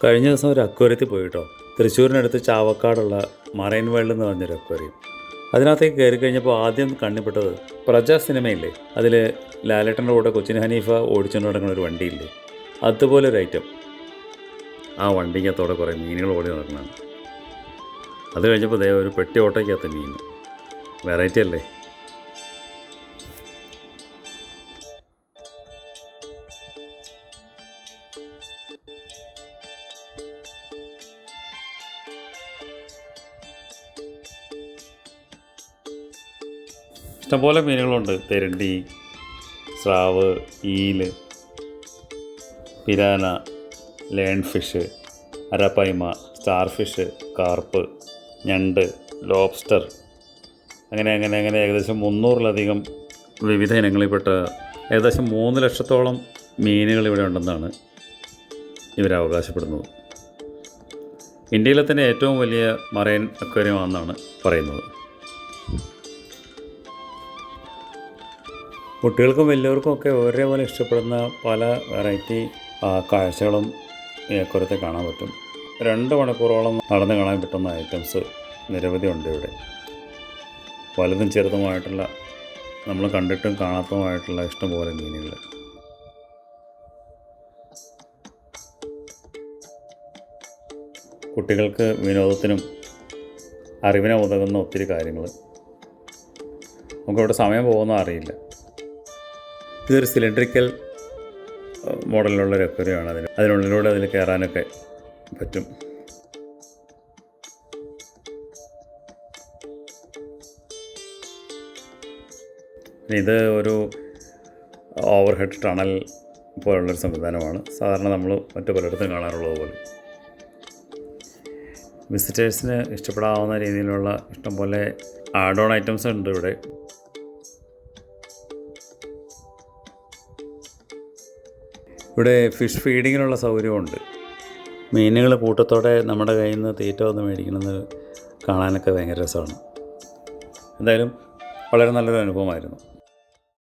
കഴിഞ്ഞ ദിവസം ഒരു അക്വേറിയത്തിൽ പോയി കേട്ടോ. തൃശ്ശൂരിനടുത്ത് ചാവക്കാടുള്ള മറൈൻ വേൾഡ് എന്ന് പറഞ്ഞൊരു അക്വേറിയം. അതിനകത്തേക്ക് കയറി കഴിഞ്ഞപ്പോൾ ആദ്യം കണ്ണിപ്പെട്ടത് പ്രജ സിനിമയില്ലേ, അതിൽ ലാലേട്ടൻ്റെ കൂടെ കൊച്ചിൻ ഹനീഫ ഓടിച്ചുകൊണ്ട് നടക്കുന്ന ഒരു വണ്ടിയില്ലേ, അതുപോലൊരു ഐറ്റം. ആ വണ്ടിക്കകത്തോടെ കുറേ മീനുകൾ ഓടി നടക്കുന്നതാണ്. അത് കഴിഞ്ഞപ്പോൾ ഒരു പെട്ടി ഓട്ടോയ്ക്കകത്ത് മീൻ. വെറൈറ്റി അല്ലേ. ഇഷ്ടംപോലെ മീനുകളുണ്ട്. തെരണ്ടി, സ്രാവ്, ഈല്, പിരാന, ലേൺ fish, arapaima, starfish, carp, ഞണ്ട്, ലോബ്സ്റ്റർ, അങ്ങനെ ഏകദേശം 300-ലധികം വിവിധ ഇനങ്ങളിൽപ്പെട്ട ഏകദേശം 3 ലക്ഷത്തോളം മീനുകൾ ഇവിടെ ഉണ്ടെന്നാണ് ഇവർ അവകാശപ്പെടുന്നത്. ഇന്ത്യയിലെ തന്നെ ഏറ്റവും വലിയ മറൈൻ അക്വേറിയമാണെന്നാണ് പറയുന്നത്. കുട്ടികൾക്കും വലിയവർക്കും ഒക്കെ ഒരേപോലെ ഇഷ്ടപ്പെടുന്ന പല വെറൈറ്റി കാഴ്ചകളും ഈ അക്വേറിയത്തിൽ കാണാൻ പറ്റും. 2 മണിക്കൂറോളം നടന്ന് കാണാൻ പറ്റുന്ന ഐറ്റംസ് നിരവധി ഉണ്ട് ഇവിടെ. വലുതും ചെറുതുമായിട്ടുള്ള, നമ്മൾ കണ്ടിട്ടും കാണാത്തതുമായിട്ടുള്ള ഇഷ്ടംപോലെ മീനുകൾ. കുട്ടികൾക്ക് വിനോദത്തിനും അറിവിനും ഉതകുന്ന ഒത്തിരി കാര്യങ്ങൾ. നമുക്കിവിടെ സമയം പോകുന്ന അറിയില്ല. ഇതൊരു സിലിണ്ടറിക്കൽ മോഡലിലുള്ളൊരു അക്വേറിയമാണ്. അതിനുള്ളിലൂടെ അതിൽ കയറാനൊക്കെ പറ്റും. ഇത് ഒരു ഓവർ ഹെഡ് ടണൽ പോലുള്ളൊരു സംവിധാനമാണ്. സാധാരണ നമ്മൾ മറ്റു പലയിടത്തും കാണാറുള്ളത് പോലെ. വിസിറ്റേഴ്സിന് ഇഷ്ടപ്പെടാവുന്ന രീതിയിലുള്ള ഇഷ്ടംപോലെ ആഡ് ഓൺ ഐറ്റംസ് ഉണ്ട് ഇവിടെ. ഇവിടെ ഫിഷ് ഫീഡിങ്ങിനുള്ള സൗകര്യമുണ്ട്. മീനുകൾ കൂട്ടത്തോടെ നമ്മുടെ കയ്യിൽ നിന്ന് തീറ്റ വന്ന് മേടിക്കുന്നത് കാണാനൊക്കെ ഭയങ്കര രസമാണ്. എന്തായാലും വളരെ നല്ലൊരു അനുഭവമായിരുന്നു.